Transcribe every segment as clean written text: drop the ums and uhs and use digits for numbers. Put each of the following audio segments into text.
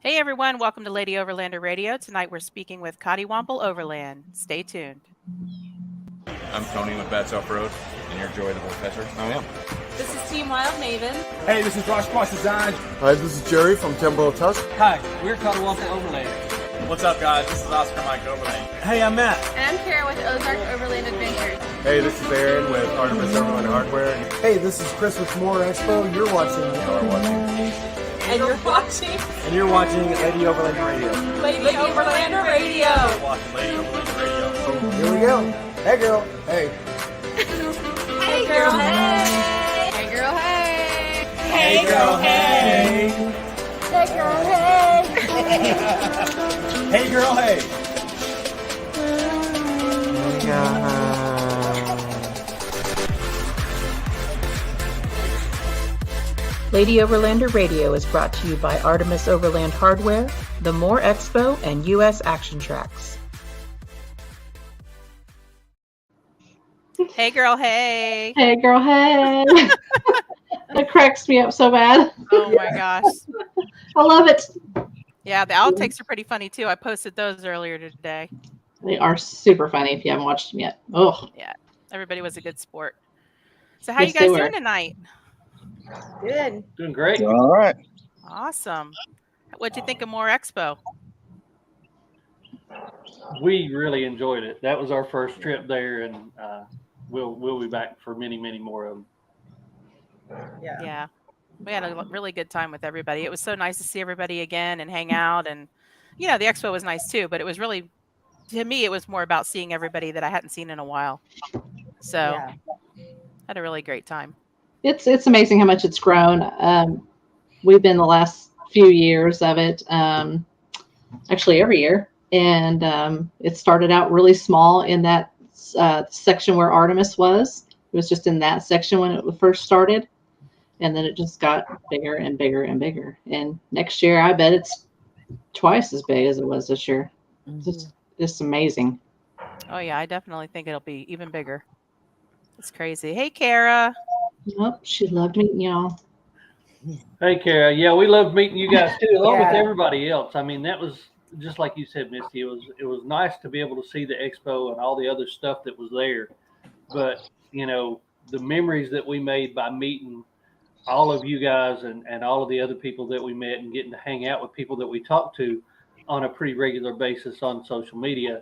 Hey everyone, welcome to Lady Overlander Radio. Tonight we're speaking with Coddiwomple Overland. Stay tuned. I'm Tony with Bad Self Road, and you're Joy the Professor. I am. This is Team Wild Maven. Hey, this is Ross Cross Design. Hi, this is Jerry from Timber Tusk. Hi, we're Coddiwomple Overland. What's up, guys? This is Oscar Mike Overland. Hey, I'm Matt. And I'm Kara with Ozark Overland Adventures. Hey, this is Aaron with Artemis Overland Hardware. Hey, this is Chris with MOORE Expo. You're watching. And you're watching And you're watching Lady Overland Radio. Lady Overlander Radio. Watching Lady Overland Radio. Here we go. Hey, girl. Hey. Hey girl, hey. Hey girl, hey. Hey, girl, hey. Hey girl, hey. Hey, girl, hey. Lady Overlander Radio is brought to you by Artemis Overland Hardware, the MOORE Expo, and U.S. Action Tracks. Hey girl, hey. Hey, girl, hey. That cracks me up so bad. Oh my gosh. I love it. Yeah, the outtakes are pretty funny too. I posted those earlier today. They are super funny if you haven't watched them yet. Oh, Yeah, everybody was a good sport. So how Yes, you guys they were. doing tonight? Good. Doing great. All right. Awesome. What'd you think of MOORE Expo? We really enjoyed it. That was our first trip there, and we'll be back for many, many more of them. Yeah. We had a really good time with everybody. It was so nice to see everybody again and hang out. And, the expo was nice too, but it was really, to me, it was more about seeing everybody that I hadn't seen in a while. So had a really great time. it's amazing how much it's grown. We've been the last few years of it, actually every year. And it started out really small in that section where Artemis was. It was just in that section when it first started. And then it just got bigger and bigger and bigger. And next year, I bet it's twice as big as it was this year. It's amazing. Oh yeah, I definitely think it'll be even bigger. It's crazy. Hey, Kara. Oh, she loved meeting y'all. Hey, Kara. Yeah, we loved meeting you guys too, along with everybody else. I mean, that was just like you said, Misty. It was nice to be able to see the expo and all the other stuff that was there. But the memories that we made by meeting all of you guys and all of the other people that we met and getting to hang out with people that we talked to on a pretty regular basis on social media,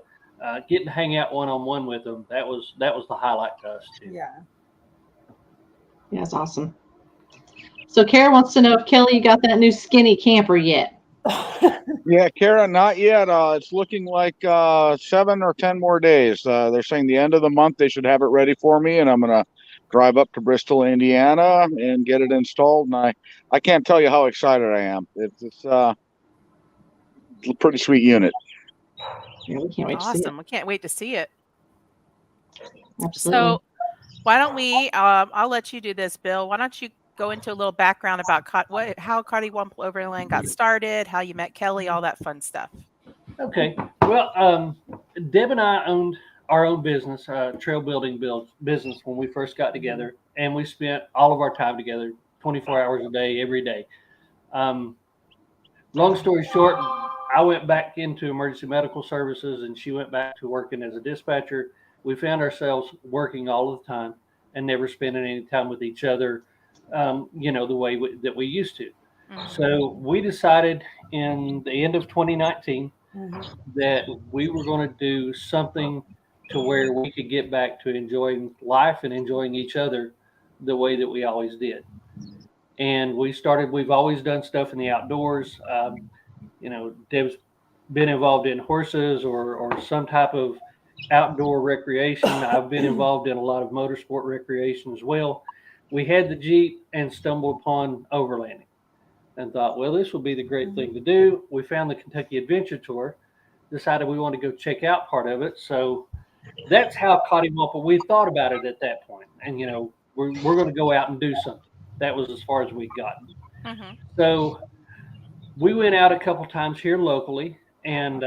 getting to hang out one-on-one with them, that was the highlight to us too. Yeah, it's awesome. So Kara wants to know if Kelly got that new skinny camper yet. Yeah, Kara, not yet. It's looking like 7 or 10 more days. They're saying the end of the month they should have it ready for me, and I'm going to drive up to Bristol, Indiana, and get it installed. And I can't tell you how excited I am. It's a pretty sweet unit. Yeah, we can't wait to see it. Awesome. We can't wait to see it. Absolutely. So why don't we, I'll let you do this, Bill. Why don't you go into a little background about how Coddiwomple Overland got started, how you met Kelly, all that fun stuff. Okay. Well, Deb and I owned our own business, trail building business, when we first got together, and we spent all of our time together, 24 hours a day, every day. Long story short, I went back into emergency medical services, and she went back to working as a dispatcher. We found ourselves working all the time and never spending any time with each other, the way that we used to. Mhm. So we decided in the end of 2019 that we were going to do something to where we could get back to enjoying life and enjoying each other the way that we always did. And we've always done stuff in the outdoors. Deb's been involved in horses or some type of outdoor recreation. I've been involved in a lot of motorsport recreation as well. We had the Jeep and stumbled upon overlanding and thought, well, this will be the great thing to do. We found the Kentucky Adventure Tour, decided we wanted to go check out part of it. So that's how Coddiwomple, we thought about it at that point. And, we're going to go out and do something. That was as far as we'd gotten. Mm-hmm. So we went out a couple times here locally and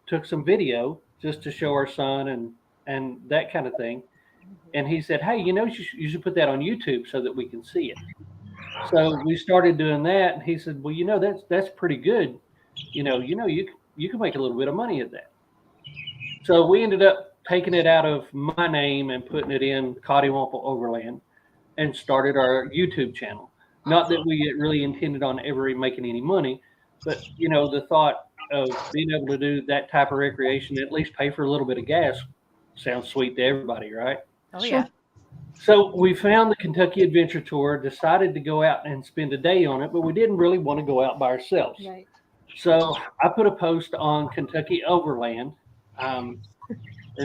took some video just to show our son and that kind of thing. And he said, hey, you should put that on YouTube so that we can see it. So we started doing that. And he said, well, that's pretty good. you can make a little bit of money at that. So we ended up taking it out of my name and putting it in Coddiwomple Overland and started our YouTube channel. Not that we really intended on ever making any money, but the thought of being able to do that type of recreation, at least pay for a little bit of gas, sounds sweet to everybody, right? Oh, yeah. So we found the Kentucky Adventure Tour, decided to go out and spend a day on it, but we didn't really want to go out by ourselves. Right. So I put a post on Kentucky Overland and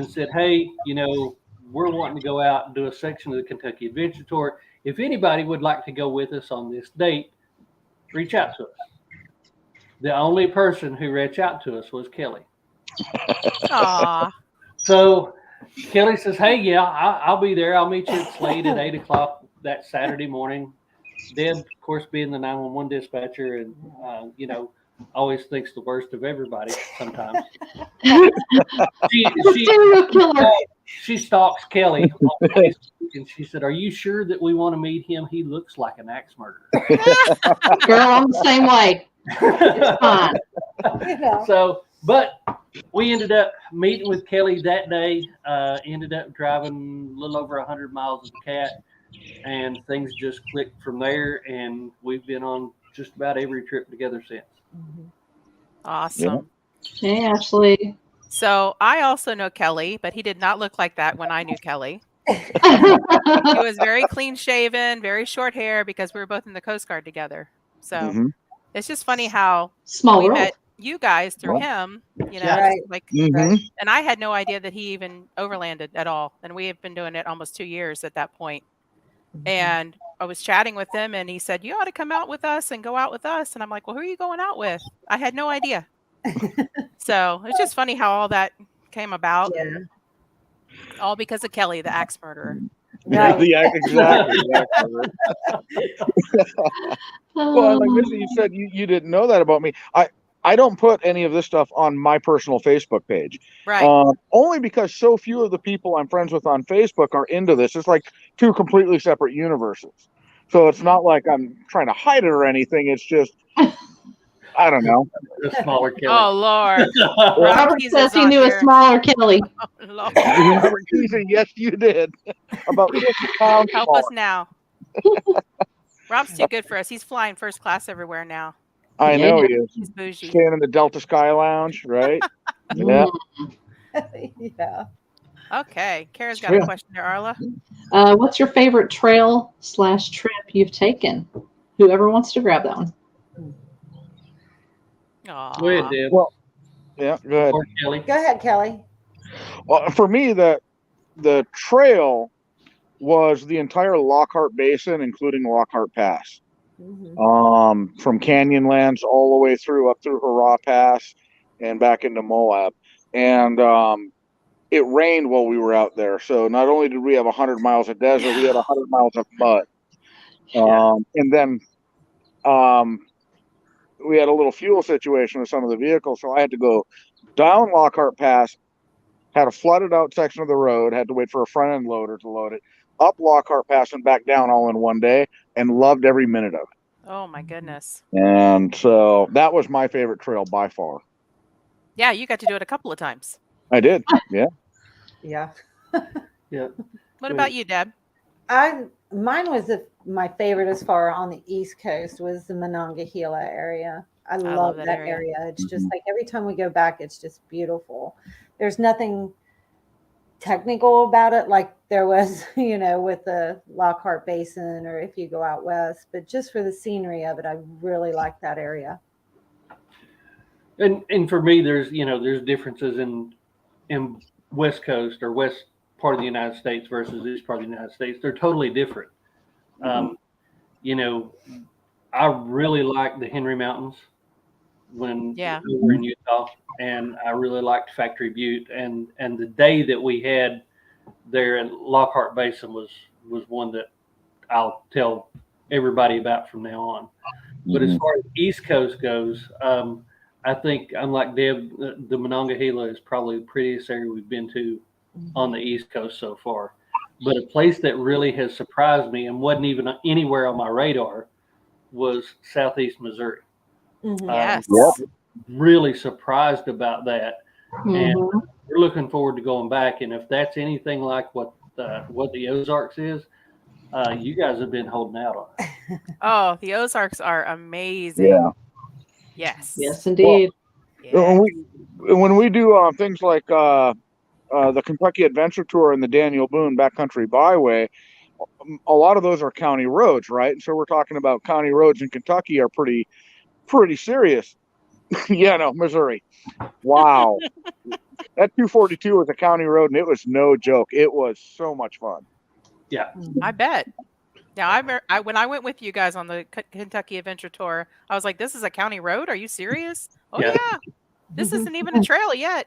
said, hey, we're wanting to go out and do a section of the Kentucky Adventure Tour. If anybody would like to go with us on this date, reach out to us. The only person who reached out to us was Kelly. Aw. So Kelly says, hey, yeah, I'll be there. I'll meet you at Slade at 8 o'clock that Saturday morning. Deb, of course, being the 911 dispatcher and, always thinks the worst of everybody sometimes. She stalks Kelly on Facebook and she said, are you sure that we want to meet him? He looks like an axe murderer. Girl, I'm the same way. It's fine. So, but we ended up meeting with Kelly that day, ended up driving a little over 100 miles with the cat, and things just clicked from there, and we've been on just about every trip together since. Awesome. Hey, Ashley. So I also know Kelly, but he did not look like that when I knew Kelly. He was very clean shaven, very short hair, because we were both in the Coast Guard together. So it's just funny how we met you guys through him, Right. and I had no idea that he even overlanded at all. And we have been doing it almost 2 years at that point. And I was chatting with him and he said, you ought to come out with us and go out with us. And I'm like, well, who are you going out with? I had no idea. So it's just funny how all that came about. Yeah. All because of Kelly, the axe murderer. Right. Yeah, exactly. Well, like Missy, you said you didn't know that about me. I don't put any of this stuff on my personal Facebook page. Right. Only because so few of the people I'm friends with on Facebook are into this. It's like two completely separate universes. So it's not like I'm trying to hide it or anything. It's just, I don't know. The smaller Kelly. Oh, Lord. Robert says he knew a smaller Kelly. Oh, Lord. Robert Keeson, yes, you did. About 50 pounds Help smaller. us now. Rob's too good for us. He's flying first class everywhere now. I know he is. He's bougie. Staying in the Delta Sky Lounge, right? Yeah. Yeah. Okay. Kara's got a question there, Arla. What's your favorite trail/trip you've taken? Whoever wants to grab that one. Aw. Go ahead, Deb. Well, yeah, go ahead. Or Kelly. Go ahead, Kelly. Well, for me, the trail was the entire Lockhart Basin, including Lockhart Pass. From Canyonlands all the way up through Hurrah Pass and back into Moab. And it rained while we were out there. So not only did we have 100 miles of desert, we had 100 miles of mud. And then we had a little fuel situation with some of the vehicles. So I had to go down Lockhart Pass, had a flooded out section of the road, had to wait for a front end loader to load it, up Lockhart Pass and back down all in one day, and loved every minute of it. Oh, my goodness. And so that was my favorite trail by far. Yeah, you got to do it a couple of times. I did. Yeah. Yeah. Yeah. What about you, Deb? Mine was my favorite as far on the East Coast was the Monongahela area. I love that area. It's just like every time we go back, it's just beautiful. There's nothing technical about it like there was, with the Lockhart Basin or if you go out west, but just for the scenery of it, I really like that area. And for me, there's differences in West Coast or west part of the United States versus east part of the United States. They're totally different. I really like the Henry Mountains when we were in Utah, and I really liked Factory Butte, and the day that we had there in Lockhart Basin was one that I'll tell everybody about from now on. But as far as East Coast goes, I think, unlike Deb, the Monongahela is probably the prettiest area we've been to on the East Coast so far. But a place that really has surprised me and wasn't even anywhere on my radar was Southeast Missouri. Yes. really surprised about that. And Mhm. we're looking forward to going back. And if that's anything like what the Ozarks is, you guys have been holding out on it. Oh, the Ozarks are amazing. Yeah. Yes. Yes, indeed. Yeah. When we do things like the Kentucky Adventure Tour and the Daniel Boone Backcountry Byway, a lot of those are county roads, right? And so we're talking about county roads in Kentucky are pretty serious. Yeah, no, Missouri. Wow. That 242 was a county road, and it was no joke. It was so much fun. Yeah. I bet. Yeah, when I went with you guys on the Kentucky Adventure Tour, I was like, "This is a county road? Are you serious?" Oh Yeah. yeah, this isn't even a trail yet.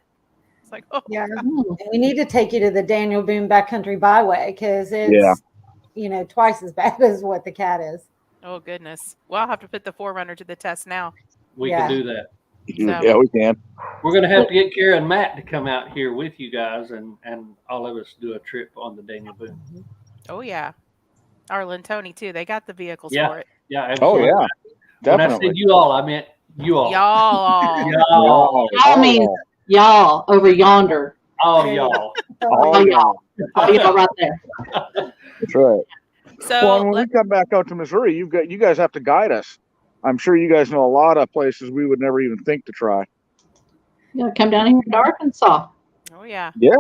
It's like, oh Yeah. God. Mm. And we need to take you to the Daniel Boone Backcountry Byway because it's, twice as bad as what the cat is. Oh goodness. Well, I'll have to put the Forerunner to the test now. We Yeah. can do that. Yeah, we can. We're going to have to get Kara and Matt to come out here with you guys and all of us do a trip on the Daniel Boone. Oh yeah, Arla and Tony too. They got the vehicles Yeah. for it. Yeah. Oh Absolutely. yeah, When I definitely. said you all, I meant you all. Y'all. Y'all. I mean, y'all over yonder. All y'all. Oh, y'all. Oh, y'all right there. That's right. So Well, when we come back out to Missouri, you guys have to guide us. I'm sure you guys know a lot of places we would never even think to try. You gotta come down here to Arkansas. oh yeah, Yeah.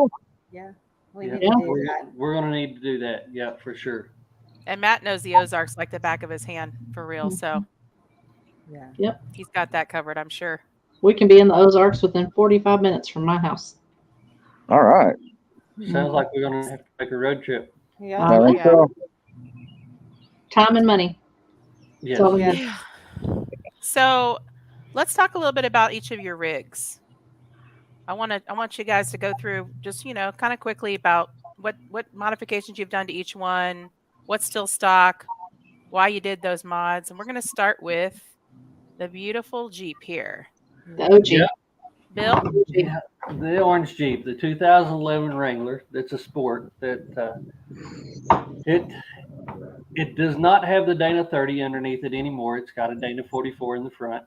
Yeah. We Yeah. need to do We're, that. we're going to need to do that. Yeah, for sure. and Matt knows the Ozarks like the back of his hand for real. So Yeah. he's got that covered, I'm sure. We can be in the Ozarks within 45 minutes from my house. All right. Sounds like we're going to have to make a road trip. Yeah. I think yeah. so. Time and money. Yes. So we Yeah. need. So let's talk a little bit about each of your rigs. I want you guys to go through just, kind of quickly about what modifications you've done to each one, what's still stock, why you did those mods. And we're going to start with the beautiful Jeep here. The OG. Yeah. Bill? Yeah, the orange Jeep, the 2011 Wrangler. That's a sport that it does not have the Dana 30 underneath it anymore. It's got a Dana 44 in the front.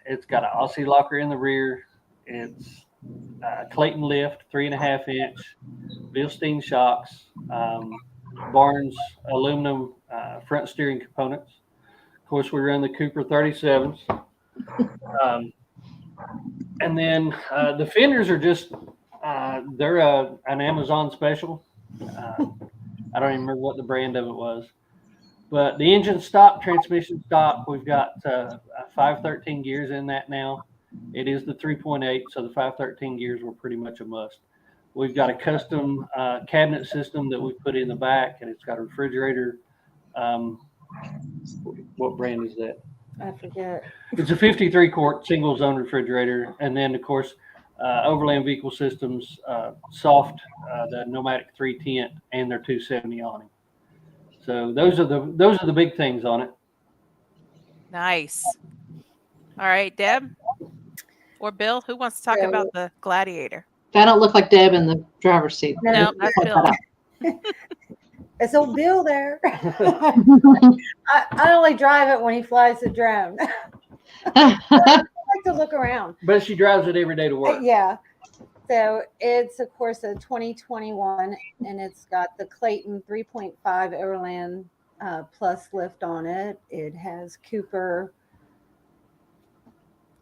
It's got an Aussie locker in the rear. It's Clayton lift, 3.5 inch, Bilstein shocks, Barnes aluminum front steering components. Of course, we run the Cooper 37s. And then the fenders are just, they're an Amazon special. I don't even remember what the brand of it was. But the engine stock, transmission stock, we've got 513 gears in that now. It is the 3.8, so the 513 gears were pretty much a must. We've got a custom cabinet system that we put in the back, and it's got a refrigerator. What brand is that? I forget. It's a 53-quart single-zone refrigerator, and then of course, Overland Vehicle Systems soft, the Nomadic 310, and their 270 awning. So those are the big things on it. Nice. All right, Deb or Bill, who wants to talk about the Gladiator? I don't look like Deb in the driver's seat. No, that's Bill. It's old Bill there. I only drive it when he flies the drone. I like to look around. But she drives it every day to work. Yeah. So it's, of course, a 2021, and it's got the Clayton 3.5 Overland Plus lift on it. It has Cooper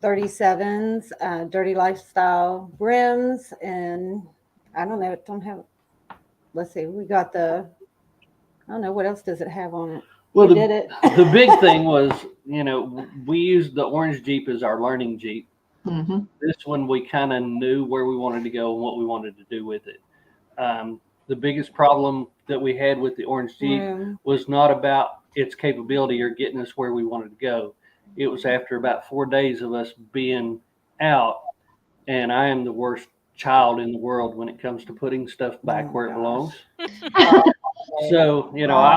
37s, Dirty Lifestyle rims, and I don't know, it don't have, let's see, we got I don't know, what else does it have on it? Well, You did it. the big thing was, we used the orange Jeep as our learning Jeep. Mm-hmm. This one, we kind of knew where we wanted to go and what we wanted to do with it. The biggest problem that we had with the orange Jeep was not about its capability or getting us where we wanted to go. It was after about 4 days of us being out, and I am the worst child in the world when it comes to putting stuff back where it belongs. So,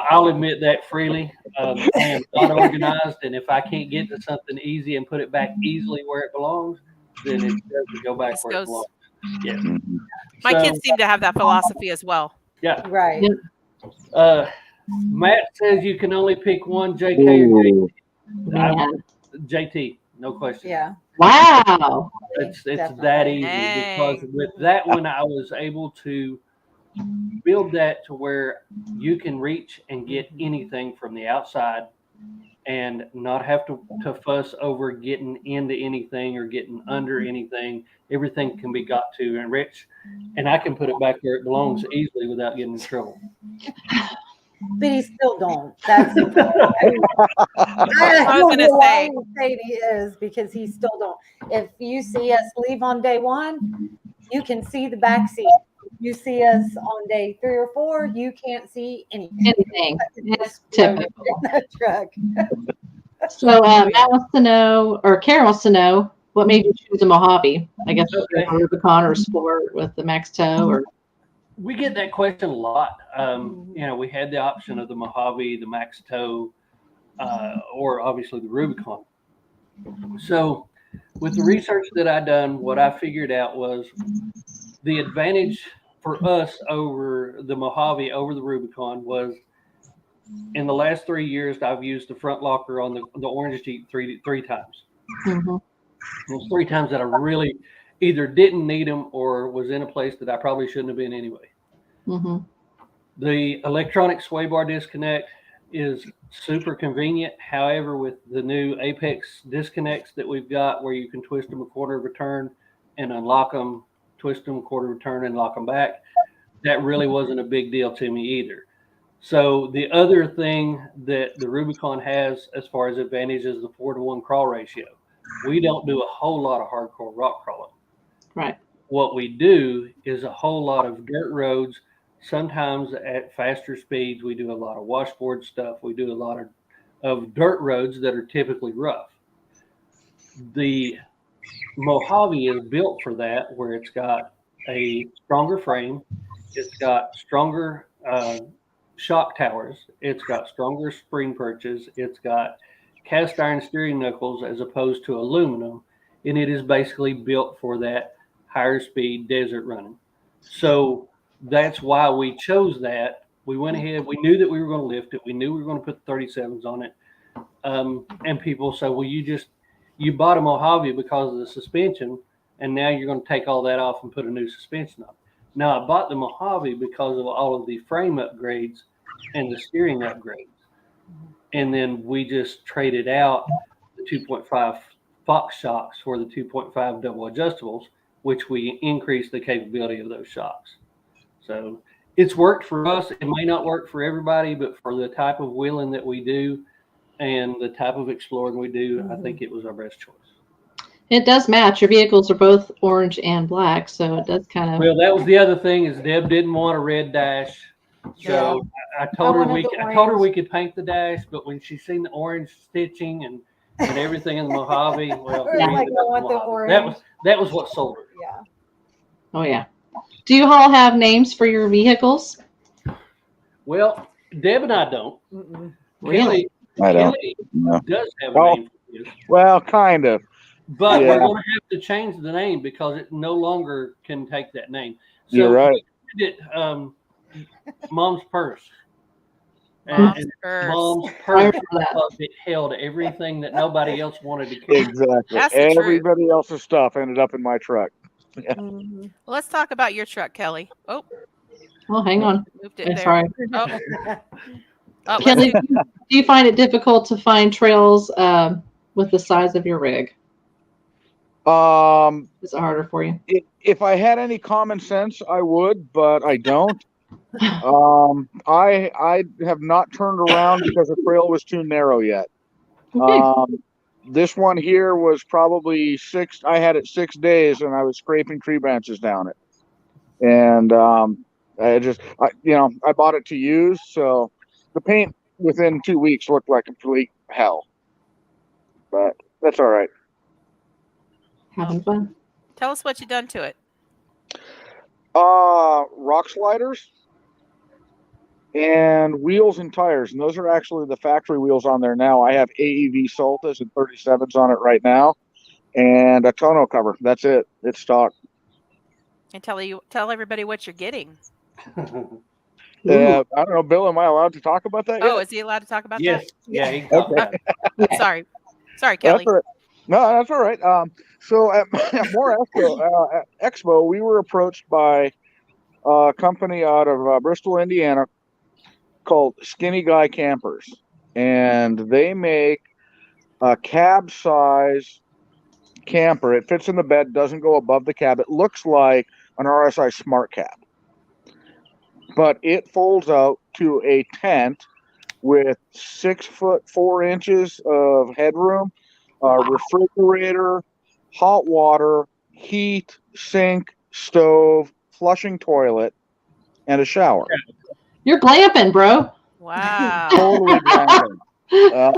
I'll admit that freely. I am not organized, and if I can't get to something easy and put it back easily where it belongs, then it doesn't go back where it belongs. Yeah. My kids seem to have that philosophy as well. Yeah. Right. Matt says you can only pick one, JK or JT. Man. JT. no question. Yeah. Wow. It's Definitely. that easy Dang. because with that one, I was able to build that to where you can reach and get anything from the outside and not have to fuss over getting into anything or getting under anything. Everything can be got to and rich, and I can put it back where it belongs easily without getting in trouble. But he still don't. That's the I was gonna say. he is because he still don't. If you see us leave on day 1, you can see the back seat. If you see us on day 3 or 4, you can't see anything. Anything. It's Loaded typical. in that truck. So Matt wants to know, or Karen wants to know, what made you choose a Mojave? I guess Okay. a Rubicon or Sport with the max tow, or We get that question a lot. We had the option of the Mojave, the Max Tow, or obviously the Rubicon. So with the research that I done, what I figured out was the advantage for us over the Mojave, over the Rubicon, was in the last 3 years, I've used the front locker on the orange Jeep three times. Those 3 times that I really either didn't need them or was in a place that I probably shouldn't have been anyway. The electronic sway bar disconnect is super convenient. However, with the new Apex disconnects that we've got where you can twist them a quarter of a turn and unlock them, twist them a quarter of a turn and lock them back, that really wasn't a big deal to me either. So the other thing that the Rubicon has as far as advantage is the 4-to-1 crawl ratio. We don't do a whole lot of hardcore rock crawling. right. What we do is a whole lot of dirt roads. Sometimes at faster speeds, we do a lot of washboard stuff. We do a lot of dirt roads that are typically rough. The Mojave is built for that, where it's got a stronger frame. It's got stronger shock towers. It's got stronger spring perches. It's got cast iron steering knuckles as opposed to aluminum. And it is basically built for that higher speed desert running. So that's why we chose that. We went ahead. We knew that we were going to lift it. We knew we were going to put the 37s on it. And people say, well, you bought a Mojave because of the suspension, and now you're going to take all that off and put a new suspension on. Now, I bought the Mojave because of all of the frame upgrades and the steering upgrades. And then we just traded out the 2.5 Fox shocks for the 2.5 double adjustables, which we increased the capability of those shocks. So it's worked for us. It may not work for everybody, but for the type of wheeling that we do and the type of exploring we do, I think it was our best choice. It does match. Your vehicles are both orange and black, so it does kind of. Well, that was the other thing is Deb didn't want a red dash. So I told her we could paint the dash, but when she seen the orange stitching and everything in the Mojave, well, that was what sold her. Yeah. Oh yeah. Do you all have names for your vehicles? Well, Deb and I don't. Really? Kelly does have a name for his. Well, kind of. But we're going to have to change the name because it no longer can take that name. So you're right. We did Mom's Purse. Mom's Purse. Because it held everything that nobody else wanted to carry. Exactly. That's the truth. Everybody else's stuff ended up in my truck. Yeah. Well, let's talk about your truck, Kelly. Oh, Well, hang on. moved it there. Sorry. Oh, Kelly, do you find it difficult to find trails with the size of your rig? Is it harder for you? If I had any common sense, I would, but I don't. I have not turned around because the trail was too narrow yet. Okay. This one here was probably I had it 6 days and I was scraping tree branches down it. And I bought it to use. So the paint within 2 weeks looked like complete hell. But that's all right. Having fun. Tell us what you done to it. Rock sliders and wheels and tires, and those are actually the factory wheels on there now. I have AEV Saltas and 37s on it right now, and a tonneau cover. That's it. It's stock. And tell everybody what you're getting. I don't know, Bill. Am I allowed to talk about that? Oh, yet? is he allowed to talk about Yes. that? Yeah. Okay. Sorry, Kelly. That's all right. No, that's all right. So at MOORE Expo, we were approached by a company out of Bristol, Indiana, called Skinny Guy Campers, and they make a cab size camper. It fits in the bed, doesn't go above the cab. It looks like an RSI Smart Cab, but it folds out to a tent with 6'4" of headroom, refrigerator, hot water, heat, sink, stove, flushing toilet, and a shower. You're glamping, bro. Wow. Totally glamping.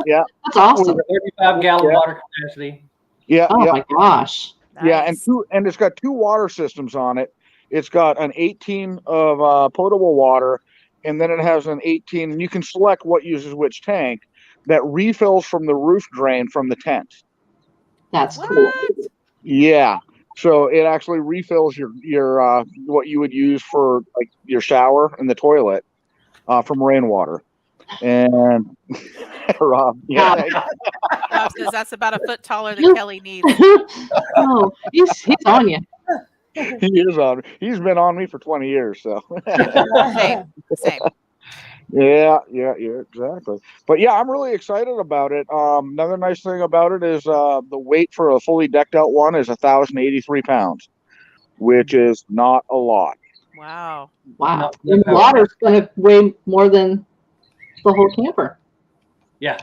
Yeah, That's awesome. 35-gallon water capacity. yeah, Oh yeah. my gosh. Yeah, Nice. and it's got 2 water systems on it. It's got an 18 of potable water, and then it has an 18. And you can select what uses which tank that refills from the roof drain from the tent. That's What? cool. Yeah, so it actually refills your what you would use for like your shower and the toilet from rainwater. And Rob, yeah, Rob says that's about a foot taller than Kelly needs. Oh, he's on you. he is on. He's been on me for 20 years, so. Same. Yeah, exactly. But yeah, I'm really excited about it. Another nice thing about it is the weight for a fully decked out one is 1,083 pounds, which is not a lot. Wow. Wow. No, And water's going to weigh more than the whole camper. Yeah.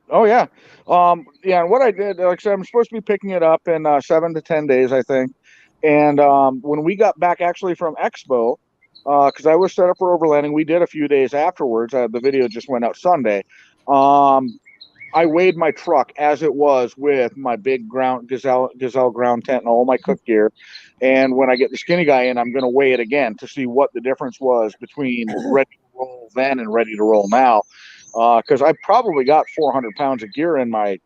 Oh yeah. Yeah. And what I did, like I said, I'm supposed to be picking it up in 7 to 10 days, I think. And when we got back actually from Expo, because I was set up for overlanding, we did a few days afterwards. The video just went out Sunday. I weighed my truck as it was with my big gazelle ground tent and all my cook gear. And when I get the Skinny Guy in, I'm going to weigh it again to see what the difference was between ready to roll then and ready to roll now. Because I probably got 400 pounds of gear in my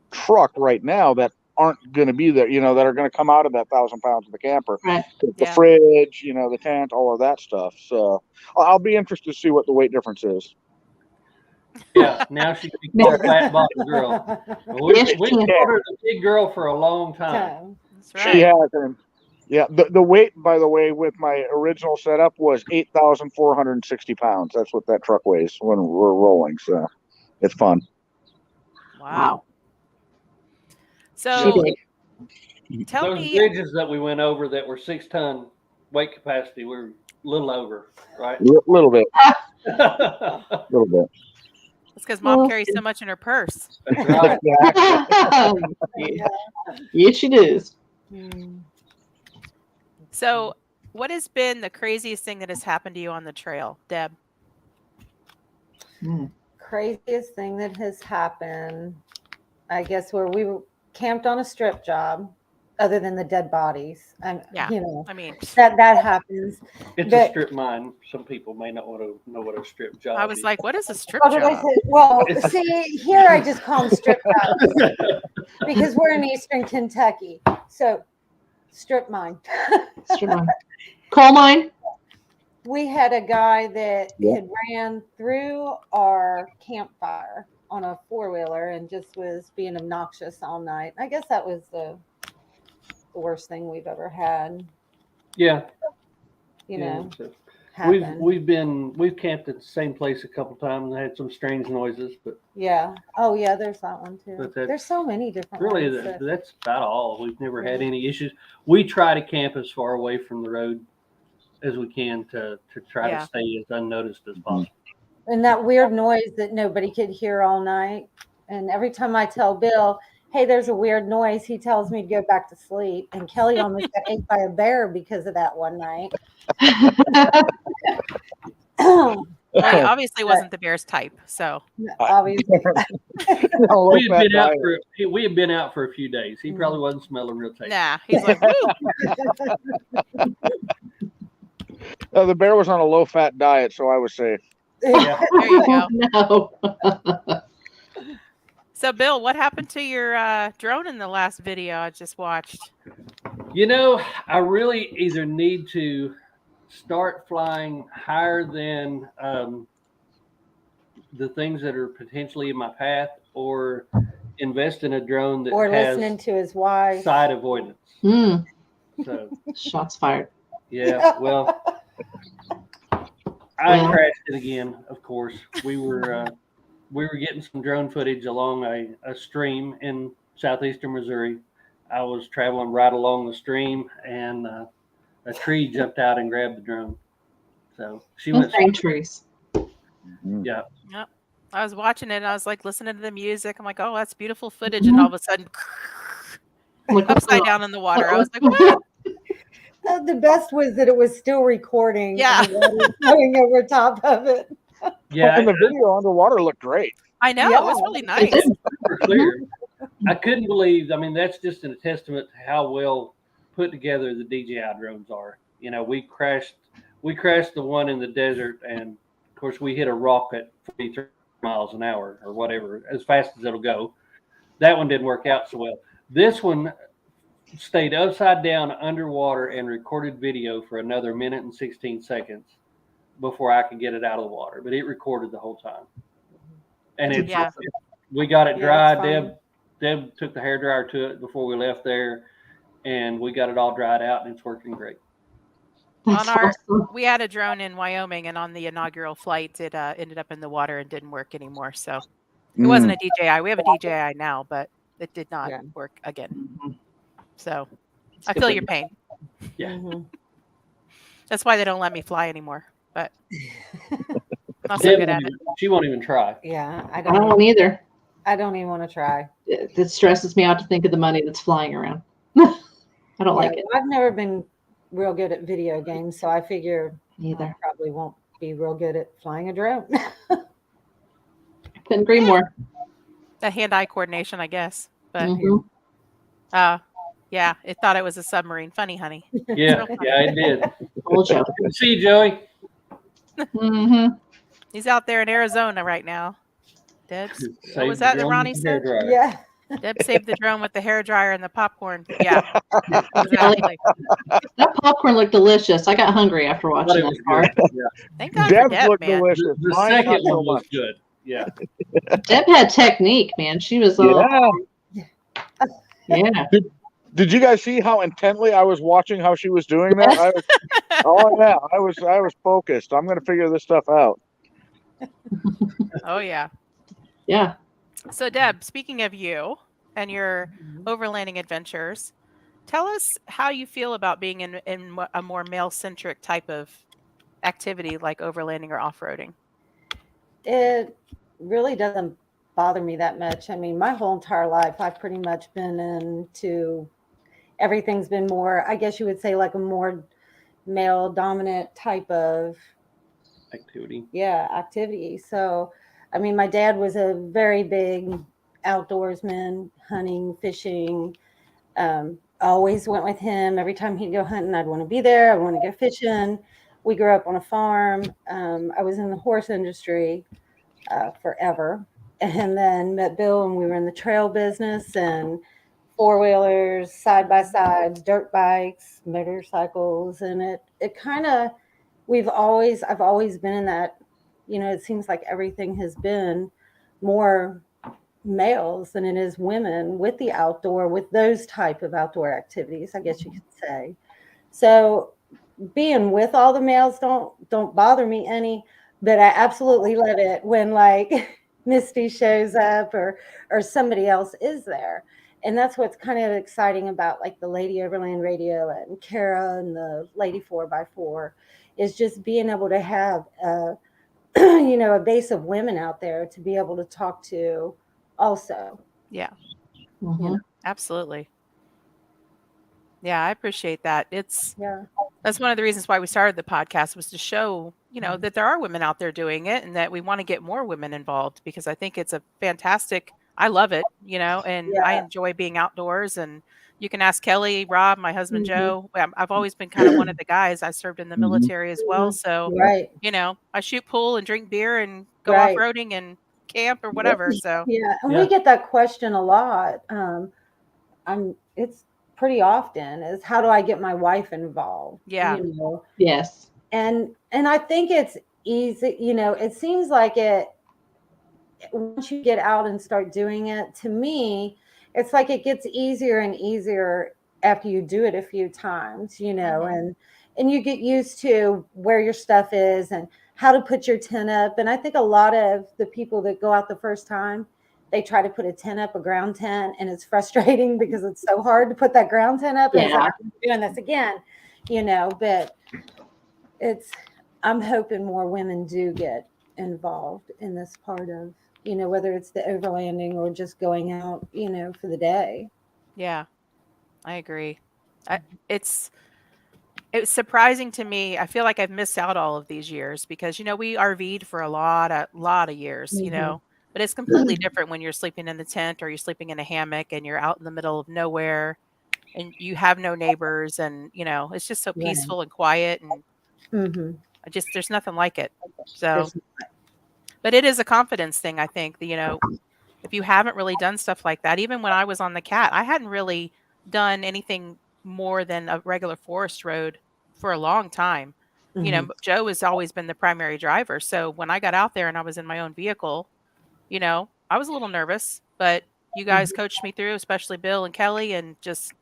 truck right now that aren't going to be there, that are going to come out of that 1,000 pounds of the camper. Right. The fridge, the tent, all of that stuff. So I'll be interested to see what the weight difference is. Yeah, now she can be called fat bottom girl. We've called her the big girl for a long time. That's right. She has. And yeah, the weight, by the way, with my original setup was 8,460 pounds. That's what that truck weighs when we're rolling. So it's fun. Wow. So tell those me, bridges that we went over that were 6-ton weight capacity were a little over, right? Little bit. Little bit. it's because Mom carries so much in her purse. That's right. Yes, she does. So what has been the craziest thing that has happened to you on the trail, Deb? Craziest thing that has happened, I guess, where we were camped on a strip job, other than the dead bodies. And I mean, that happens. It's a strip mine. Some people may not want to know what a strip job is. I was like, what is a strip What did I job? say? Well, see, here I just call them strip jobs because we're in Eastern Kentucky. So, strip mine. Strip mine. Coal mine? We had a guy that had ran through our campfire on a 4-wheeler and just was being obnoxious all night. I guess that was the worst thing we've ever had. Yeah. Happen. We've camped at the same place a couple times and had some strange noises, but there's that one too. There's so many different really ones that's about all. We've never had any issues. We try to camp as far away from the road as we can to try to stay as unnoticed as possible. And that weird noise that nobody could hear all night. And every time I tell Bill, hey, there's a weird noise, he tells me to go back to sleep. And Kelly almost got ate by a bear because of that one night. Well, he obviously wasn't the bear's type, so obviously. We had been out for a few days. He probably wasn't smelling real tasty. Nah, he's like, woo. The bear was on a low-fat diet, so I was safe. Yeah. There you go. No. So, Bill, what happened to your drone in the last video I just watched? I really either need to start flying higher than the things that are potentially in my path, or invest in a drone that Or has listening to his wife. side avoidance. Mm, So shots fired. yeah, well, I crashed it again. Of course, we were getting some drone footage along a stream in southeastern Missouri. I was traveling right along the stream, and a tree jumped out and grabbed the drone. So she went. Trees. Yeah. Yep. I was watching it and I was like listening to the music. I'm like, oh, that's beautiful footage. And all of a sudden, upside down in the water. I was like, what? The best was that it was still recording. Yeah. And the water going over top of it. Yeah. And the video underwater looked great. I know. It was really nice. It was super clear. I couldn't believe. I mean, that's just a testament to how well put together the DJI drones are. You know, we crashed the one in the desert, and of course we hit a rock at 43 miles an hour or whatever, as fast as it'll go. That one didn't work out so well. This one stayed upside down underwater and recorded video for another minute and 16 seconds before I could get it out of the water. But it recorded the whole time. And we got it dry. Deb took the hairdryer to it before we left there, and we got it all dried out, and it's working great. We had a drone in Wyoming, and on the inaugural flight, it ended up in the water and didn't work anymore. So it wasn't a DJI. We have a DJI now, but it did not work again. So I feel your pain. Yeah. That's why they don't let me fly anymore. But I'm not so good at it. She won't even try. Yeah, I don't want either. I don't even want to try. It stresses me out to think of the money that's flying around. I don't like it. I've never been real good at video games, so I figure either. I probably won't be real good at flying a drone. Couldn't agree more. The hand-eye coordination, I guess. But yeah, it thought it was a submarine. Funny, honey. Yeah, it did. Old Joe. Good to see you, Joey. He's out there in Arizona right now. Deb, what Saved was that the drone Ronnie with the said? hairdryer. Yeah. Deb saved the drone with the hairdryer and the popcorn. Yeah, exactly. That popcorn looked delicious. I got hungry after But watching it that was part. good. Yeah. Thank God for Deb's Deb, looked man. delicious. The Mine, second not so one was much. good. Yeah. Deb had technique, man. She was all, yeah. Did you guys see how intently I was watching how she was doing that? I was focused. I'm going to figure this stuff out. Oh yeah. Yeah. So Deb, speaking of you and your overlanding adventures, tell us how you feel about being in a more male-centric type of activity like overlanding or off-roading. It really doesn't bother me that much. I mean, my whole entire life, I've pretty much been into everything's been more, I guess you would say, like a more male dominant type of activity. Yeah, activity. So, I mean, my dad was a very big outdoorsman, hunting, fishing. I always went with him. Every time he'd go hunting, I'd want to be there. I want to go fishing. We grew up on a farm. I was in the horse industry forever. And then met Bill and we were in the trail business and four-wheelers, side-by-sides, dirt bikes, motorcycles. And it kind of, I've always been in that, you know, it seems like everything has been more males than it is women with the outdoor, with those type of outdoor activities, I guess you could say. So being with all the males don't bother me any, but I absolutely love it when like Misti shows up or somebody else is there. And that's what's kind of exciting about like the Lady Overland Radio and Kara and the Lady 4x4 is just being able to have you know, a base of women out there to be able to talk to also. Yeah. Mm-hmm. You know? Absolutely. Yeah, I appreciate that. That's one of the reasons why we started the podcast was to show, you know, that there are women out there doing it and that we want to get more women involved because I think it's a fantastic, I love it, you know, and I enjoy being outdoors. And you can ask Kelly, Rob, my husband, Joe. I've always been kind of one of the guys. I served in the military as well. So, you know, I shoot pool and drink beer and go off-roading and camp or whatever. So, and we get that question a lot. It's pretty often is how do I get my wife involved? Yeah. You know? Yes. And I think it's easy, you know, it seems like once you get out and start doing it, to me, it's like it gets easier and easier after you do it a few times, and you get used to where your stuff is and how to put your tent up. And I think a lot of the people that go out the first time, they try to put a tent up, a ground tent, and it's frustrating because it's so hard to put that ground tent up. And it's like, I'm doing this again, but I'm hoping more women do get involved in this part of, whether it's the overlanding or just going out, for the day. Yeah, I agree. It's surprising to me. I feel like I've missed out all of these years because, we RV'd for a lot of years, but it's completely different when you're sleeping in the tent or you're sleeping in a hammock and you're out in the middle of nowhere and you have no neighbors and, it's just so peaceful and quiet and there's nothing like it. So, but it is a confidence thing. I think if you haven't really done stuff like that, even when I was on the Cat, I hadn't really done anything more than a regular forest road for a long time. Joe has always been the primary driver. So when I got out there and I was in my own vehicle, I was a little nervous, but you guys coached me through, especially Bill and Kelly, and just,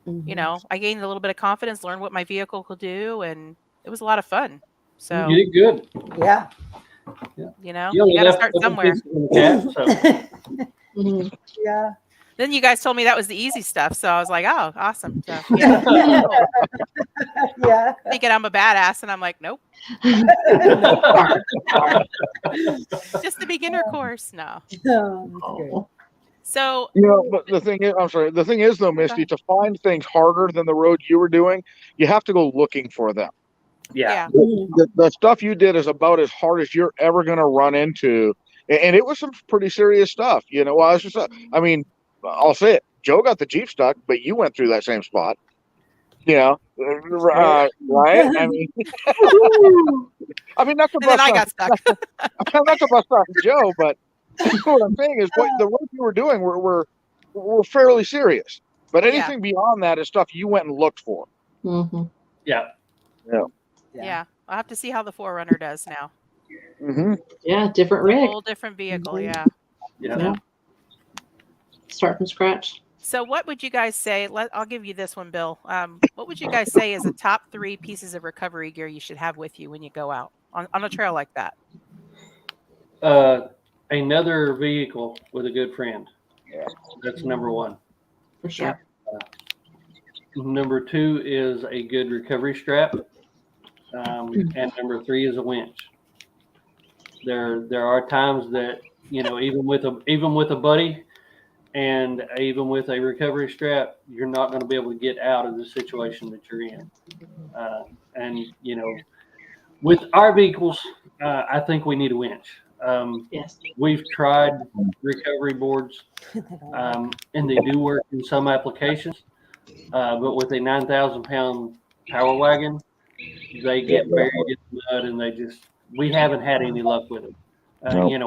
I gained a little bit of confidence, learned what my vehicle could do, and it was a lot of fun. So you did good. Yeah. You got to start somewhere. Yeah. Then you guys told me that was the easy stuff. So I was like, oh, awesome. So, Yeah. Thinking I'm a badass. And I'm like, nope. Just the beginner course. No. So, but the thing is though, Misty, to find things harder than the road you were doing, you have to go looking for them. Yeah. The stuff you did is about as hard as you're ever going to run into. And it was some pretty serious stuff, I'll say it. Joe got the Jeep stuck, but you went through that same spot. Right? I mean, not to bust I got stuck. not to bust on Joe, but what I'm saying is, the work you were doing were fairly serious. But anything beyond that is stuff you went and looked for. Mm-hmm. Yeah. Yeah. I'll have to see how the 4Runner does now. Mm-hmm. Yeah, different rig. A whole different vehicle. Mm-hmm. Yeah. Start from scratch. So what would you guys say? I'll give you this one, Bill. What would you guys say is the top 3 pieces of recovery gear you should have with you when you go out on a trail like that? Another vehicle with a good friend. Yeah. That's number 1. For sure. Number 2 is a good recovery strap. And number 3 is a winch. There are times that, even with a buddy and even with a recovery strap, you're not going to be able to get out of the situation that you're in. And with our vehicles, I think we need a winch. Yes. We've tried recovery boards, and they do work in some applications, but with a 9,000-pound power wagon, they get buried in the mud, and we haven't had any luck with them.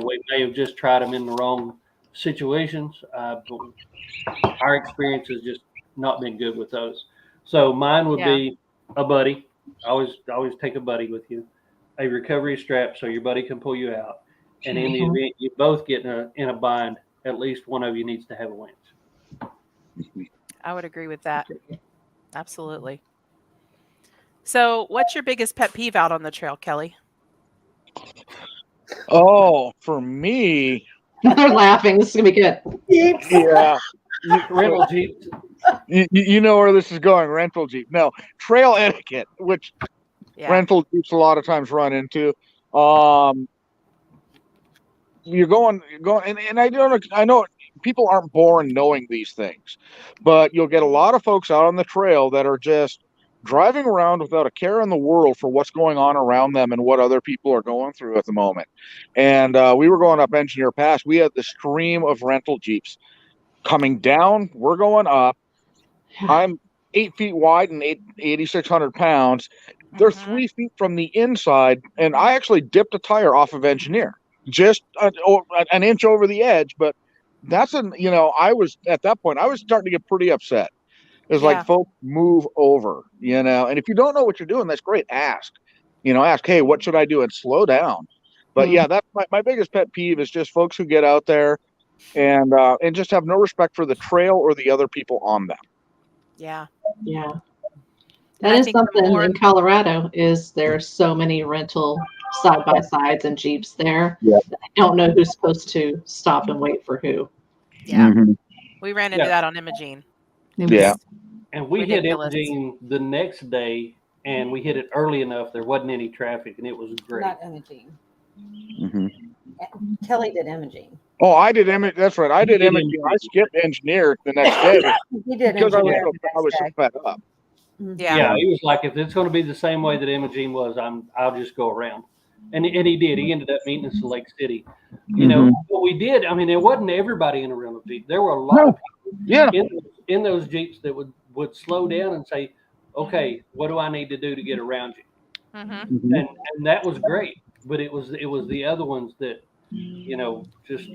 We may have just tried them in the wrong situations, but our experience has just not been good with those. So mine would be a buddy. Always take a buddy with you, a recovery strap so your buddy can pull you out, and in the event you both get in a bind, at least one of you needs to have a winch. I would agree with that. Absolutely. So what's your biggest pet peeve out on the trail, Kelly? Oh, for me. They're laughing. This is going to be good. Yeah. Rental Jeep. You know where this is going, rental Jeep. No, trail etiquette, which rental Jeeps a lot of times run into. You're going, and I know people aren't born knowing these things, but you'll get a lot of folks out on the trail that are just driving around without a care in the world for what's going on around them and what other people are going through at the moment. And we were going up Engineer Pass. We had the stream of rental Jeeps coming down. We're going up. I'm 8 feet wide and 8,600 pounds. They're 3 feet from the inside, and I actually dipped a tire off of Engineer, just an inch over the edge. But that's I was at that point, I was starting to get pretty upset. It's like, folks, move over, and if you don't know what you're doing, that's great. Ask, hey, what should I do? And slow down. But yeah, that's my biggest pet peeve is just folks who get out there and just have no respect for the trail or the other people on them. Yeah. Yeah. And That I is think the something more- in Colorado is there's so many rental side by sides and Jeeps there. Yeah. I don't know who's supposed to stop and wait for who. Yeah. Mhm. We ran into that on Imogene. Yeah. And we hit Ridiculous. Imogene the next day, and we hit it early enough. There wasn't any traffic, and it was great. Not Imogene. Mhm. Kelly did Imogene. Oh, I did image. That's right. I did imaging. I skipped engineer the next day He did because I was engineer so, I was so fed up. Yeah. Yeah, he was like, if it's going to be the same way that Imogene was, I'll just go around. And he did. He ended up meeting us in Lake City. You know, what we did, I mean, there wasn't everybody in a rental Jeep. There were a lot of people in those Jeeps that would slow down and say, okay, what do I need to do to get around you? Mm-hmm. And that was great. But it was the other ones that, you know, just,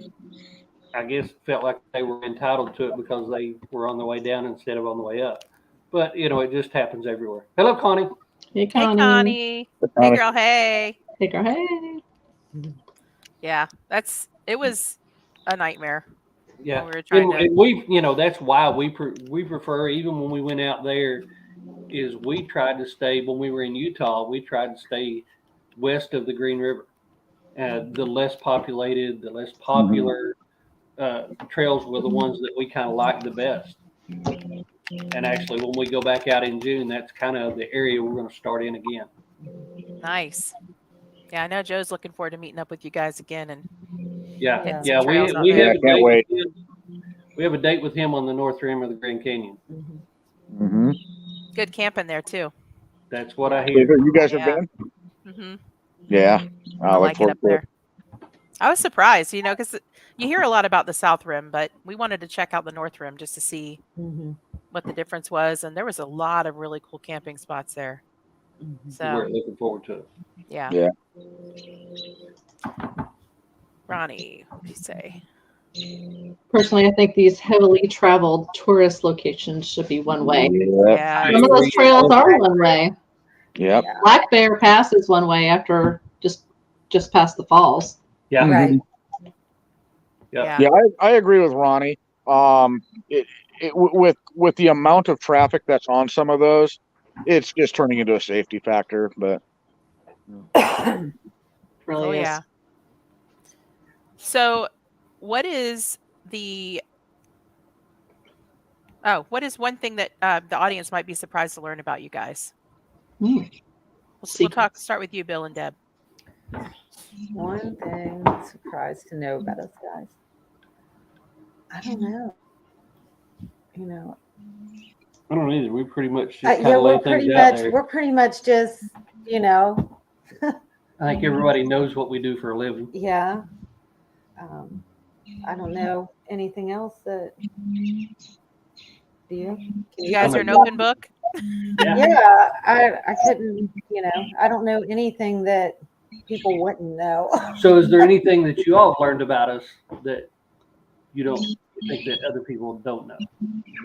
I guess, felt like they were entitled to it because they were on the way down instead of on the way up. But, you know, it just happens everywhere. Hello, Connie. Hey, Hey, Connie. Connie. Hey, girl. Hey. Hey, girl. Hey. Yeah. It was a nightmare. Yeah. We were trying to. And we, you know, that's why we prefer, even when we went out there, is we tried to stay, when we were in Utah, we tried to stay west of the Green River. The less populated, the less popular trails were the ones that we kind of liked the best. And actually, when we go back out in June, that's kind of the area we're going to start in again. Nice. Yeah, I know Joe's looking forward to meeting up with you guys again. And Yeah, hitting some yeah, trails out we there. have a can't date wait. with him. We have a date with him on the North Rim of the Grand Canyon. Mm-hmm. Good camping there too. That's what I hear. You guys have Yeah. been? Mm-hmm. Yeah. I like it up there. I was surprised, you know, because you hear a lot about the South Rim, but we wanted to check out the North Rim just to see what the difference was. And there was a lot of really cool camping spots there. So We're looking forward to it. yeah. Yeah. Ronnie, what do you say? Personally, I think these heavily traveled tourist locations should be one way. Yeah. Some of those trails are one way. Yep. Black Bear Pass is one way after just past the falls. Yeah. Right. Yeah. Yeah, I agree with Ronnie. With the amount of traffic that's on some of those, it's just turning into a safety factor. But Really Oh is. yeah. So what is one thing that the audience might be surprised to learn about you guys? We'll start with you, Bill and Deb. One thing I'm surprised to know about us guys. I don't know. You know. I don't either. We pretty much just kind Yeah, of lay things out there. we're pretty much just, you know. I think everybody knows what we do for a living. Yeah. I don't know anything else that. Do you? You guys are an open book? Yeah, I couldn't, you know, I don't know anything that people wouldn't know. So is there anything that you all learned about us that you don't think that other people don't know?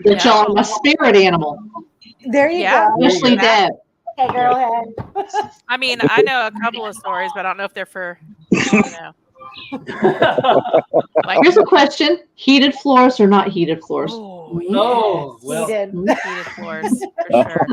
That y'all are my spirit animal. There you Yeah. go. Especially Deb. Hey, girl, hey. I mean, I know a couple of stories, but I don't know if they're for, you know. Like, Here's a question: heated floors or not heated floors? Oh, well, He did. heated floors for sure.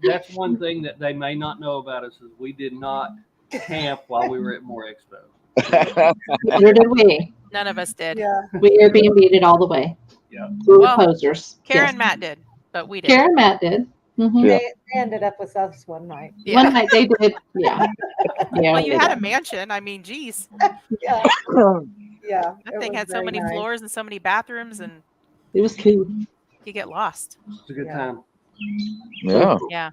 That's one thing that they may not know about us is we did not camp while we were at MOORE Expo. Neither did we. None of us did. Yeah. We Airbnb'd it all the way. Yeah. We were Well, posers. Karen Yes. and Matt did, but we did. Karen and Matt did. Mhm. Yeah. They ended up with us one night. Yeah. One night they did. Yeah. Yeah. Well, we you had did. a mansion. I mean, geez, Yeah. Yeah. that it thing was had so very many nice. floors and so many bathrooms, and It was cool. you get lost. It's a good Yeah. time. yeah. Yeah.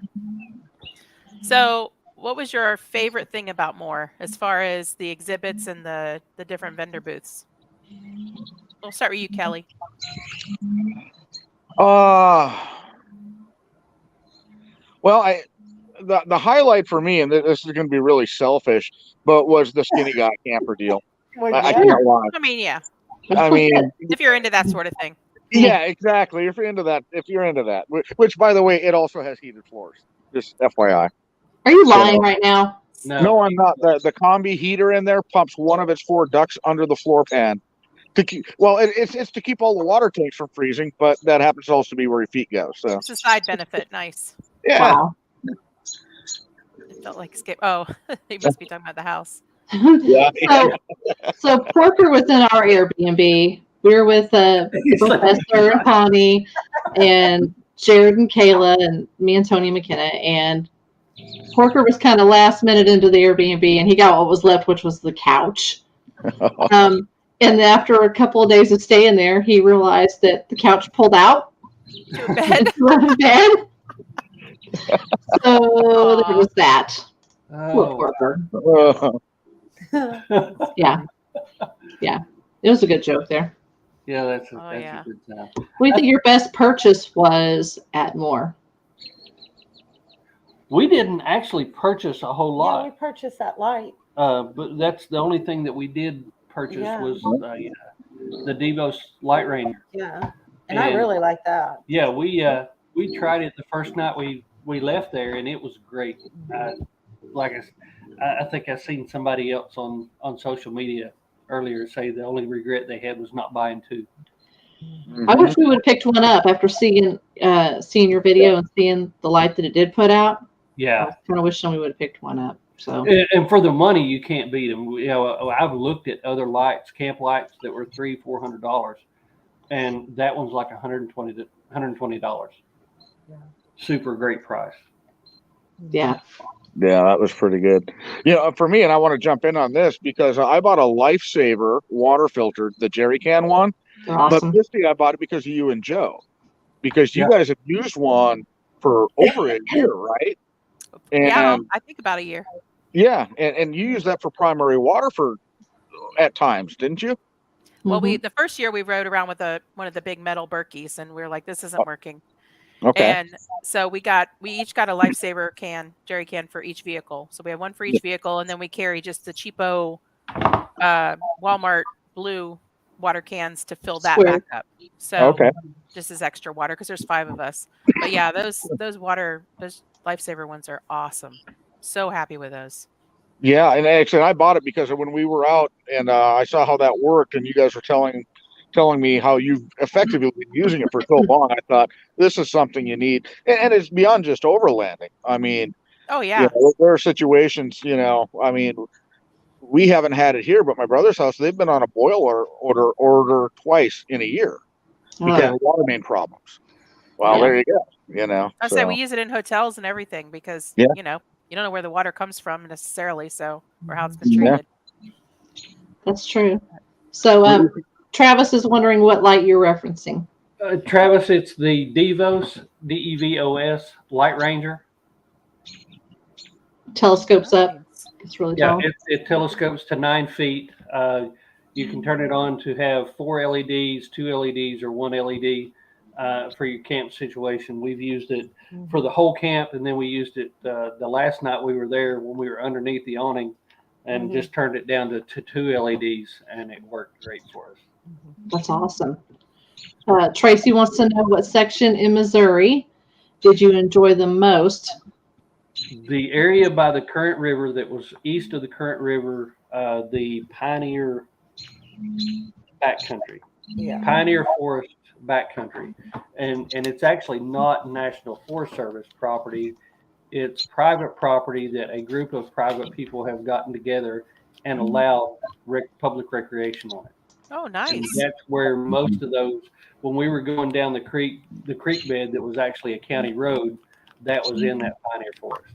So, what was your favorite thing about MOORE as far as the exhibits and the different vendor booths? We'll start with you, Kelly. Well, the highlight for me, and this is going to be really selfish, but was the skinny guy camper deal. Well, I yeah. can't lie. I mean, yeah, I mean, if you're into that sort of thing. yeah, exactly. If you're into that, which by the way, it also has heated floors. Just FYI. Are you lying right now? No, I'm not. The combi heater in there pumps one of its 4 ducts under the floor pan. To keep, well, it's to keep all the water tanks from freezing, but that happens to also be where your feet go. So It's a side benefit. Nice. yeah. Wow. It felt like escape. Oh, you must be talking about the house. Yeah. So Porker was in our Airbnb. We were with Professor and Connie and Jared and Kayla and me and Tony McKenna. And Porker was kind of last minute into the Airbnb, and he got what was left, which was the couch. And after a couple of days of staying there, he realized that the couch pulled out. To a bed. Bed. So there was that. Poor Porker. Yeah. It was a good joke there. Yeah, that's Oh, a yeah. good time. What do you think your best purchase was at MOORE? We didn't actually purchase a whole Yeah, we lot, purchased that light. but that's the only thing that we did purchase was the Devos Light Ranger. Yeah. And I really like that. Yeah, we tried it the first night we left there, and it was great. Like I think I seen somebody else on social media earlier say the only regret they had was not buying 2. I wish we would have picked one up after seeing your video and seeing the light that it did put out. Yeah, I kind of wish we would have picked one up. So and for the money, you can't beat them. You know, I've looked at other lights, camp lights that were $300-400, and that one's like $120. Yeah. Super great price. yeah. Yeah, that was pretty good. You know, for me, and I want to jump in on this because I bought a Lifesaver water filter, the jerry can one. They're awesome. But this thing I bought it because of you and Joe, because you guys have used one for over a year, right? And Yeah, I think about a year. yeah, and you use that for primary water for at times, didn't you? Well, the first year we rode around with one of the big metal Berkeys, and we were like, this isn't working. Okay. And so we each got a Lifesaver jerry can for each vehicle. So we have one for each vehicle, and then we carry just the cheapo Walmart blue water cans to fill that back up. So just as extra water because there's 5 of us. But yeah, those Lifesaver ones are awesome. So happy with those. Yeah, and actually I bought it because when we were out and I saw how that worked, and you guys were telling me how you've effectively been using it for so long, I thought this is something you need, and it's beyond just overlanding. I mean, oh yeah, you know, there are situations. You know, I mean, we haven't had it here, but my brother's house, they've been on a boiler order twice in a year because of water main problems. Well, there you go. You know, I say we use it in hotels and everything because you know you don't know where the water comes from necessarily, so or how it's been treated. That's true. So Travis is wondering what light you're referencing. Travis, it's the Devos, DEVOS Light Ranger. Telescopes up. It's really tall. It telescopes to 9 feet. You can turn it on to have 4 LEDs, 2 LEDs, or 1 LED for your camp situation. We've used it for the whole camp, and then we used it the last night we were there when we were underneath the awning and just turned it down to 2 LEDs, and it worked great for us. That's awesome. Tracy wants to know what section in Missouri did you enjoy the most? The area by the Current River that was east of the Current River, the Pioneer backcountry, Pioneer Forest backcountry, and it's actually not National Forest Service property. It's private property that a group of private people have gotten together and allowed public recreation on it. Oh, nice. And that's where most of those, when we were going down the creek bed that was actually a county road, that was in that Pioneer Forest.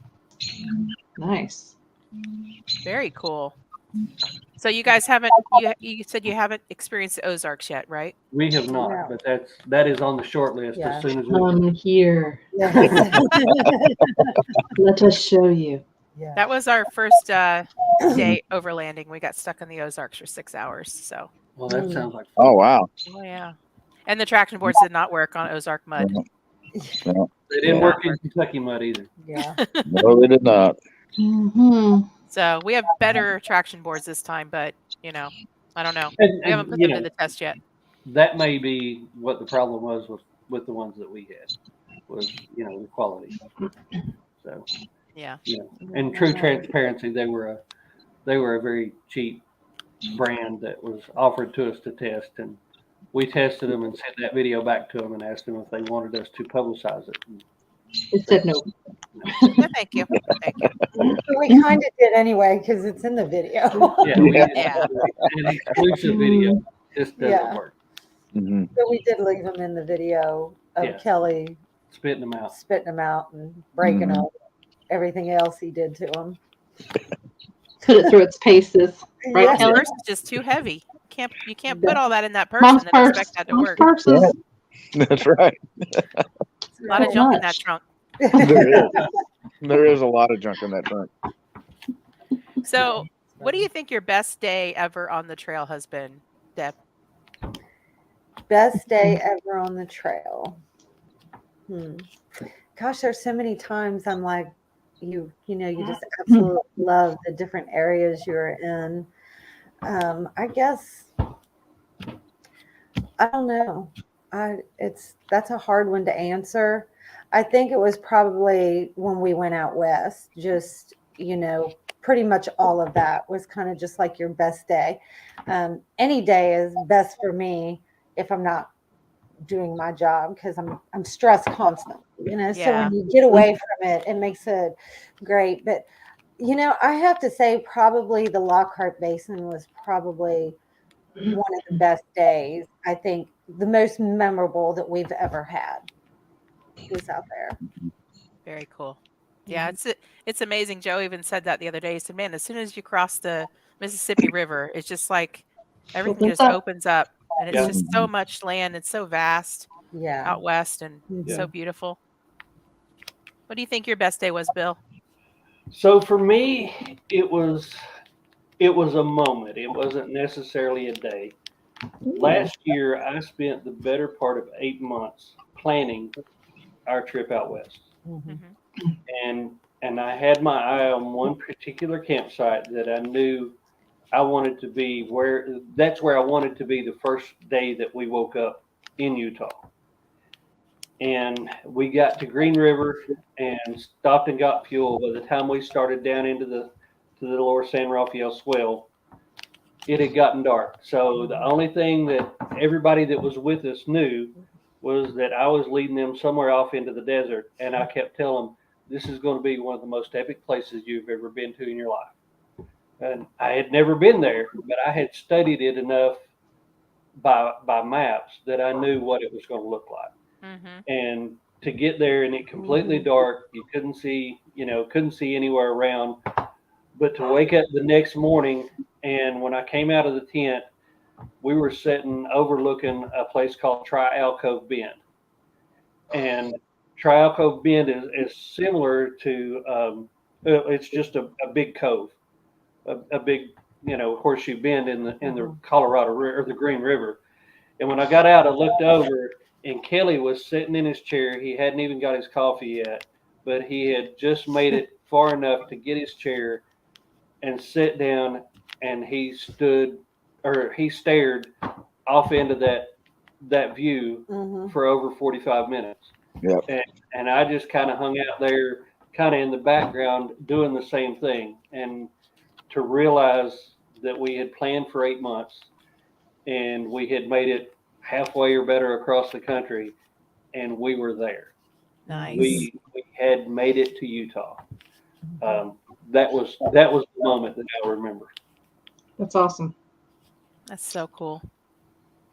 Nice. Very cool. So you guys you said you haven't experienced the Ozarks yet, right? We have not, but that is on the short list as soon as we come here. Let us show you. Yeah. That was our first day overlanding. We got stuck in the Ozarks for 6 hours. So. Well, that sounds like fun. Oh wow. Oh yeah. And the traction boards did not work on Ozark mud. They didn't work in Kentucky mud either. Yeah. No, they did not. So we have better traction boards this time, but you know, I don't know. And, we haven't put them to the test yet. That may be what the problem was with the ones that we had, was the quality. So Yeah. You know, in true transparency, they were a very cheap brand that was offered to us to test, and we tested them and sent that video back to them and asked them if they wanted us to publicize it. It said no. No, thank you. Thank you. But we kind of did anyway because it's in the video. Yeah. An exclusive video just doesn't work. Mm-hmm. So we did leave them in the video of Kelly spitting them out and breaking up everything else he did to them. Put it through its paces. Right, Yeah. Kelly? The purse is just too heavy. You can't put all that in that purse and then expect that to work. Purses. That's right. A lot of junk in that trunk. There is a lot of junk in that trunk. So, what do you think your best day ever on the trail has been, Deb? Best day ever on the trail. Gosh, there's so many times I'm like, you just absolutely love the different areas you're in. I guess, I don't know. That's a hard one to answer. I think it was probably when we went out west, just, pretty much all of that was kind of just like your best day. Any day is best for me if I'm not doing my job because I'm stressed constantly, so when you get away from it, it makes it great. But, I have to say probably the Lockhart Basin was probably one of the best days. I think the most memorable that we've ever had was out there. Very cool. Yeah, it's amazing. Joe even said that the other day. He said, "Man, as soon as you cross the Mississippi River, it's just like everything just opens up, and it's just so much land. It's so vast out west and so beautiful." What do you think your best day was, Bill? So for me, it was a moment. It wasn't necessarily a day. Last year, I spent the better part of 8 months planning our trip out west. And I had my eye on one particular campsite that I knew I wanted to be that's where I wanted to be the first day that we woke up in Utah. And we got to Green River and stopped and got fuel. By the time we started down into the lower San Rafael swell, it had gotten dark. So the only thing that everybody that was with us knew was that I was leading them somewhere off into the desert. And I kept telling them, this is going to be one of the most epic places you've ever been to in your life. And I had never been there, but I had studied it enough by maps that I knew what it was going to look like. And to get there and it completely dark, you couldn't see anywhere around. But to wake up the next morning, and when I came out of the tent, we were sitting overlooking a place called Tri-Alcove Bend. And Tri-Alcove Bend is similar to, it's just a big cove, a big, horseshoe bend in the Colorado or the Green River. And when I got out, I looked over and Kelly was sitting in his chair. He hadn't even got his coffee yet, but he had just made it far enough to get his chair and sit down, and he stared off into that view for over 45 minutes. Yep. And I just kind of hung out there, kind of in the background, doing the same thing. And to realize that we had planned for 8 months and we had made it halfway or better across the country, and we were there. Nice. We had made it to Utah. That was the moment that I remember. That's awesome. That's so cool.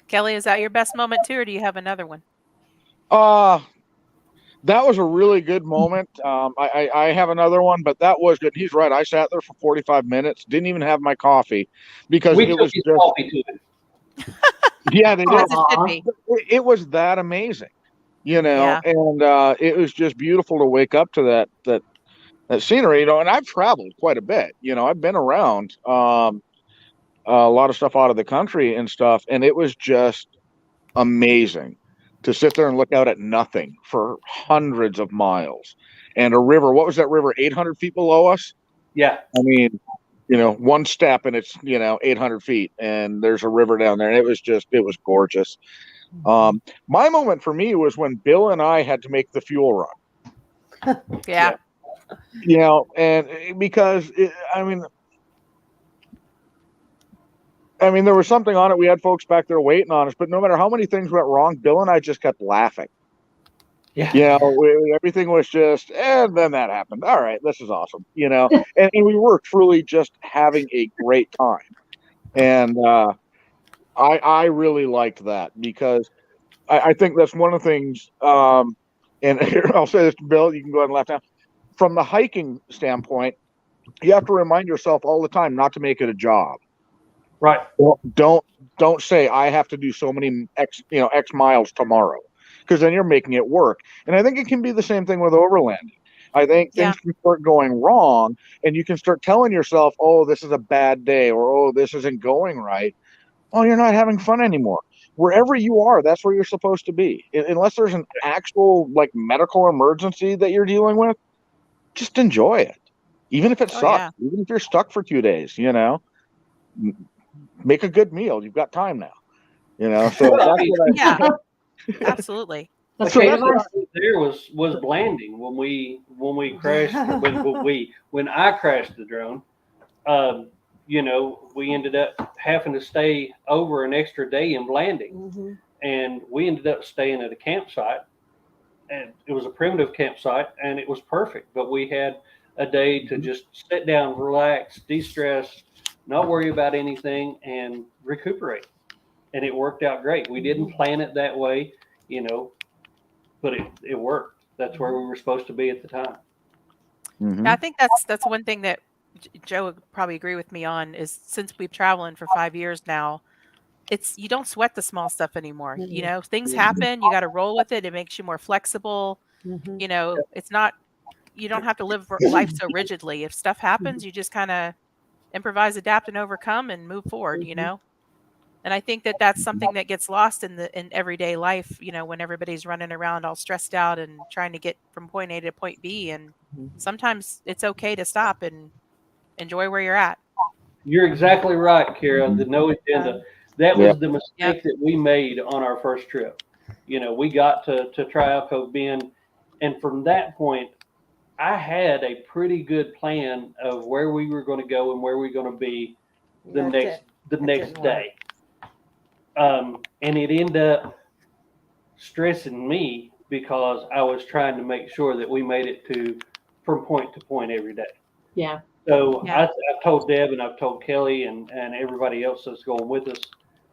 Kelly, is that your best moment too, or do you have another one? That was a really good moment. I have another one, but that was good. He's right. I sat there for 45 minutes, didn't even have my coffee because it was just coffee to it. Yeah, they did. It was that amazing, and it was just beautiful to wake up to that scenery, and I've traveled quite a bit. I've been around a lot of stuff out of the country and stuff, and it was just amazing to sit there and look out at nothing for hundreds of miles. And a river, what was that river, 800 feet below us? Yeah. I mean, one step and it's, 800 feet and there's a river down there. And it was gorgeous. My moment for me was when Bill and I had to make the fuel run. Yeah. You know, and because I mean, there was something on it. We had folks back there waiting on us, but no matter how many things went wrong, Bill and I just kept laughing. Yeah. You know, everything was just, and then that happened. All right, this is awesome. You know, and we were truly just having a great time. And I really liked that because I think that's one of the things. And here, I'll say this to Bill, you can go ahead and laugh now. From the hiking standpoint, you have to remind yourself all the time not to make it a job. Right. Well, don't say I have to do so many X miles tomorrow, because then you're making it work. And I think it can be the same thing with overlanding. I think things can start going wrong, and you can start telling yourself, "Oh, this is a bad day," or "Oh, this isn't going right." Oh, you're not having fun anymore. Wherever you are, that's where you're supposed to be. Unless there's an actual like medical emergency that you're dealing with, just enjoy it. Even if it sucks, even if you're stuck for 2 days, you know, make a good meal. You've got time now, you know. So that's what yeah, absolutely. That's So great that's what advice. There was blanding when we crashed when I crashed the drone. You know, we ended up having to stay over an extra day in Blanding, and we ended up staying at a campsite, and it was a primitive campsite, and it was perfect. But we had a day to just sit down, relax, de-stress, not worry about anything, and recuperate. And it worked out great. We didn't plan it that way, you know, but it worked. That's where we were supposed to be at the time. I think that's one thing that Joe would probably agree with me on is since we've traveling for 5 years now, you don't sweat the small stuff anymore. You know, things happen, you got to roll with it. It makes you more flexible. You know, it's not, you don't have to live life so rigidly. If stuff happens, you just kind of improvise, adapt, and overcome and move forward, you know? And I think that that's something that gets lost in everyday life, you know, when everybody's running around all stressed out and trying to get from point A to point B. And sometimes it's okay to stop and enjoy where you're at. You're exactly right, Kara. The no agenda. That was the mistake that we made on our first trip. You know, we got to try Alcove Bend, and from that point, I had a pretty good plan of where we were going to go and where we were going to be the next day. And it ended up stressing me because I was trying to make sure that we made it from point to point every day. Yeah. So I've told Deb and I've told Kelly and everybody else that's going with us,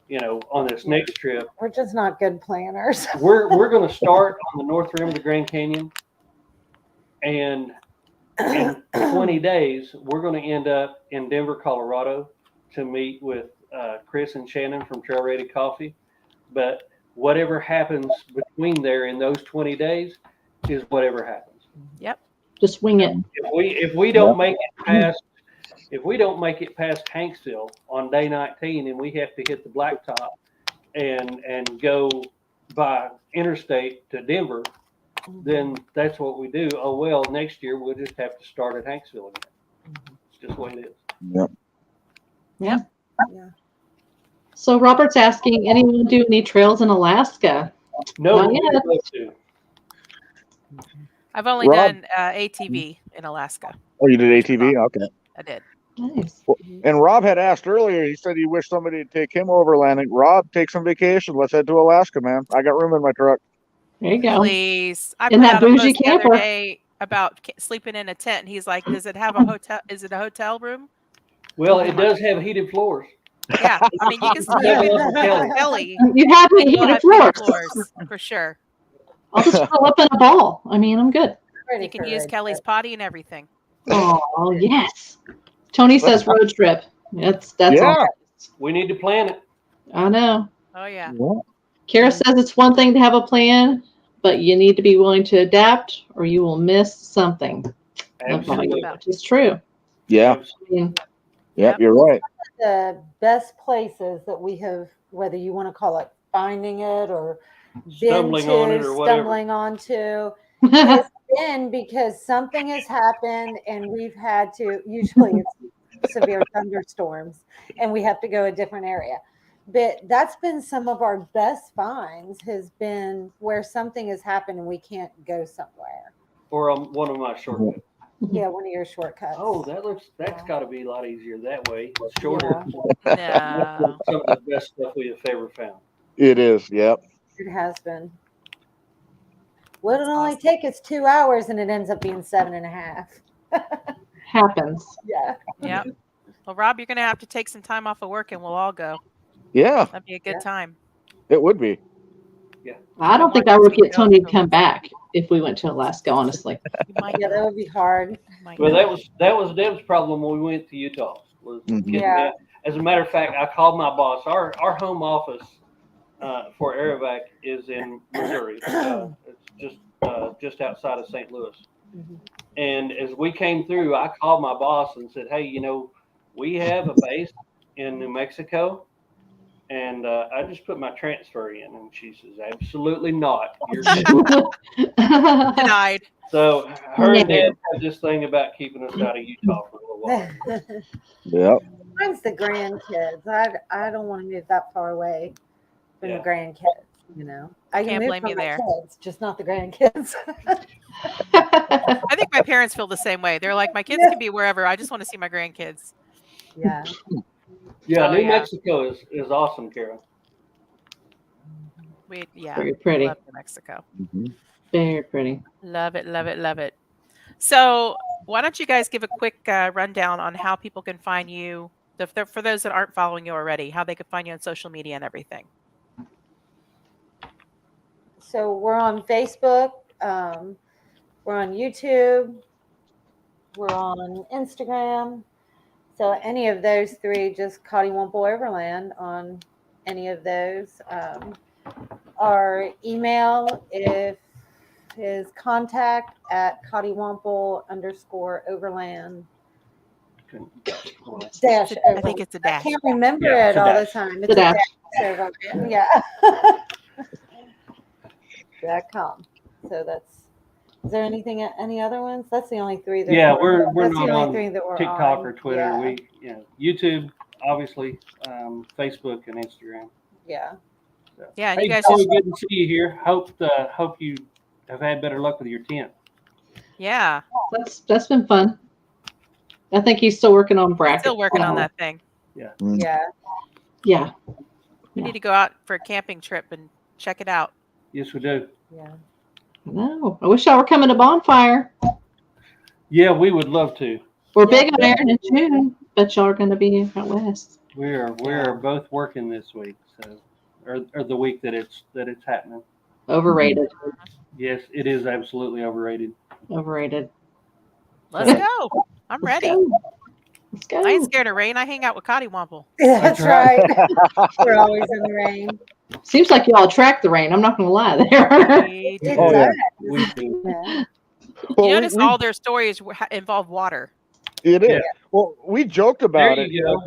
you know, on this next trip. We're just not good planners. We're going to start on the north rim of the Grand Canyon, and in 20 days we're going to end up in Denver, Colorado, to meet with Chris and Shannon from Trail Ready Coffee. But whatever happens between there in those 20 days is whatever happens. Yep. Just wing it. If we don't make it past Hanksville on day 19 and we have to hit the blacktop and go by interstate to Denver, then that's what we do. Oh well, next year we'll just have to start at Hanksville again. It's just what it is. Yep. Yeah. So Robert's asking, anyone do any trails in Alaska? No, Not yet. I've only done ATV in Alaska. Oh, you did ATV? Okay. I did. Nice. Well, and Rob had asked earlier, he said he wished somebody would take him overlanding. Rob, take some vacation. Let's head to Alaska, man. I got room in my truck. There you go. Please. I In put that out a bougie post the other camper. day about sleeping in a tent, and he's like, does it have a hotel? Is it a hotel room? Well, it does have heated floors. Yeah. I mean, you can still have Kelly. You have and you'll heated have floors. floors for sure. I'll just curl up in a ball. I mean, I'm good. You can use Kelly's potty and everything. Oh, yes. Tony says road trip. That's all. We need to plan it. I know. Oh yeah. Kara says it's one thing to have a plan, but you need to be willing to adapt or you will miss something. Absolutely. Which is true. Yeah. I mean, Yep, you're right. The best places that we have, whether you want to call it finding it or Stumbling on it or whatever. stumbling onto, has been because something has happened and we've had to, usually it's severe thunderstorms, and we have to go a different area. But that's been some of our best finds, has been where something has happened and we can't go somewhere. Or on one of my short trips. Yeah, one of your shortcuts. Oh, that's got to be a lot easier that way. It's shorter. Yeah. No. Some of the best stuff we have ever found. It is. Yep. It has been. What it only take is 2 hours, and it ends up being 7.5. Happens. Yeah. Yep. Well, Rob, you're going to have to take some time off of work and we'll all go. Yeah, That'd be a good time. it would be. Yeah. I don't think I would get Tony to come back if we went to Alaska, honestly. Yeah, that would be hard. Well, that was Deb's problem when we went to Utah. Was getting that. As a matter of fact, I called my boss. Our home office for Aerovac is in Missouri. It's just outside of St. Louis. Mm-hmm. And as we came through, I called my boss and said, "Hey, we have a base in New Mexico, and I just put my transfer in." And she says, "Absolutely not. You're denied." So her and Dad have this thing about keeping us out of Utah for a little while. Yep. Mine's the grandkids. I don't want to move that far away from the grandkids. I can Can't move blame from you my there. kids, just not the grandkids. I think my parents feel the same way. They're like, my kids can be wherever. I just want to see my grandkids. Yeah. Yeah, Oh, New yeah. Mexico is awesome, Kara. Very pretty. Love New Mexico. Very pretty. Love it, love it, love it. So why don't you guys give a quick rundown on how people can find you, for those that aren't following you already, how they can find you on social media and everything. So we're on Facebook. We're on YouTube. We're on Instagram. So any of those three, just Coddiwomple Overland on any of those. Our email is contact@Coddiwomple_Overland. Dash. I think it's a dash. I can't remember Yeah, it it's a all dash. the time. It's a dash. Over there. Yeah. .com. So is there any other ones? That's the only three that We're that's not the only on three that we're TikTok on. or Twitter. Yeah. YouTube, obviously, Facebook and Instagram. Yeah. So. Yeah, and Hey, you guys Tony, just, good to see you here. Hope you have had better luck with your tent. yeah, That's been fun. I think he's still working on brackets. still working on that thing. Yeah. Yeah. Yeah. We need to go out for a camping trip and check it out. Yes, we do. Yeah. No, I wish y'all were coming to Bonfire. Yeah, we would love to. We're big on Aaron in June, but y'all are going to be out west. We are both working this week, so or the week that it's happening. Overrated. Yes, it is absolutely overrated. Overrated. Let's go. I'm ready. Let's go. I ain't scared of rain. I hang out with Coddiwomple. Yeah, that's right. We're always in the rain. Seems like y'all attract the rain. I'm not going to lie there. We It do. Oh, yeah. does. We do. Yeah. Well, You notice all their stories involve water. it is. Yeah. Well, we joked about There it. you go.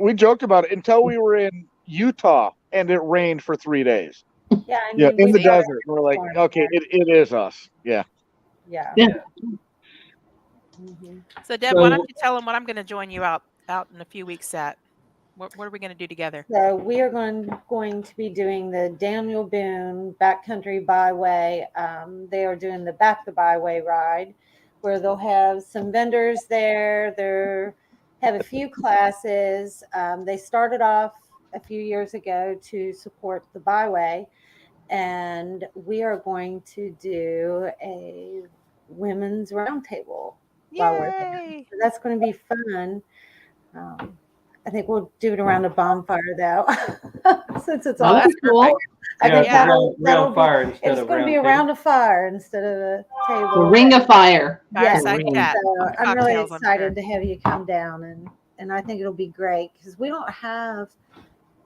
We joked about it until we were in Utah and it rained for 3 days. Yeah. I Yeah, mean, in we the started desert. We're like, exploring okay, there. it is us. Yeah. Yeah. Yeah. Mhm. So Deb, why don't you tell them what I'm going to join you out in a few weeks at? What are we going to do together? So we are going to be doing the Daniel Boone Backcountry Byway. They are doing the Back the Byway ride, where they'll have some vendors there. They have a few classes. They started off a few years ago to support the byway, and we are going to do a women's roundtable while we're there. Yay! So that's going to be fun. I think we'll do it around a bonfire though, since it's all. That's cool. I think Yeah. that'll Round be. fire instead It's of going to be round around a fire instead of a table. The ring of fire. Yes. Fireside ring. chat. So I'm really Cocktails, I'm excited sure. to have you come down, and I think it'll be great because we don't have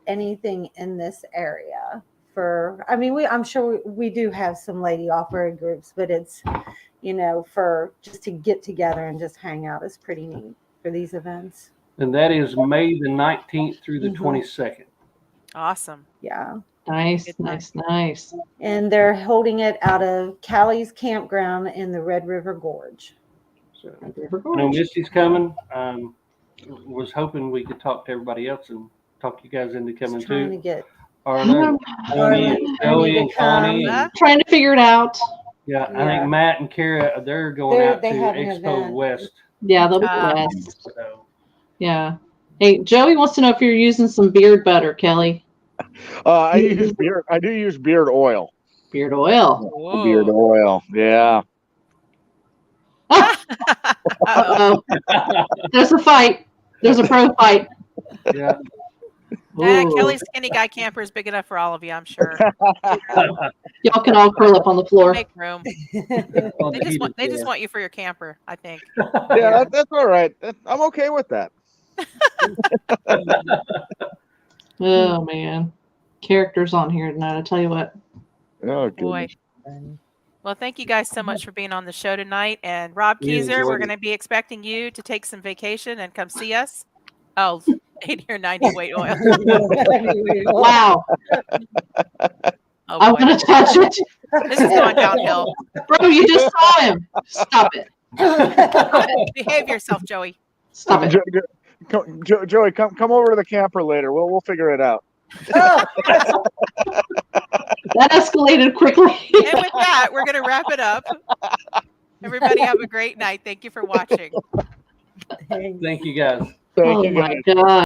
anything in this area I'm sure we do have some lady off-road groups, but it's, for just to get together and just hang out is pretty neat for these events. And that is May the 19th through the Mhm. 22nd. Awesome. Yeah. Nice, Good time. nice. And they're holding it out of Callie's campground in the Red River Gorge. So River I know Gorge. Misty's coming. Was hoping we could talk to everybody else and talk you guys into coming Just trying to too. get Arla, Arla, Joey, and come. Connie. And, Trying to figure it out. Yeah, I Yeah. think Matt and Kara, they're going out to they have an Expo event. West. Yeah, they'll be Ah. west. So Yeah. Hey, Joey wants to know if you're using some beard butter, Kelly. I use beard. I do use beard oil. Beard oil. Beard Whoa. oil. Yeah. Uh-oh. Uh-oh. There's a fight. There's a pro fight. yeah. Ooh. Kelly's Skinny Guy Camper is big enough for all of you, I'm sure. Y'all can all curl up on the floor. Make room. On They the just want, heated they just floor. want you for your camper, I think. Yeah, that's all right. I'm okay with that. Oh man. Characters on here tonight, I tell you what. Oh, Boy. goodness. Well, thank you guys so much for being on the show tonight. And Rob We Keyser, enjoyed we're it. going to be expecting you to take some vacation and come see us. Oh, 80 or 90 weight oil. Wow. Oh, I boy. want to touch it. This is going downhill. Bro, you just saw him. Stop it. Behave yourself, Joey. Stop it. Joey, come over to the camper later. We'll figure it out. Oh, That escalated quickly. And with that, we're going to wrap it up. Everybody have a great night. Thank you for watching. Thank you guys. Thank Oh you, guys. my God.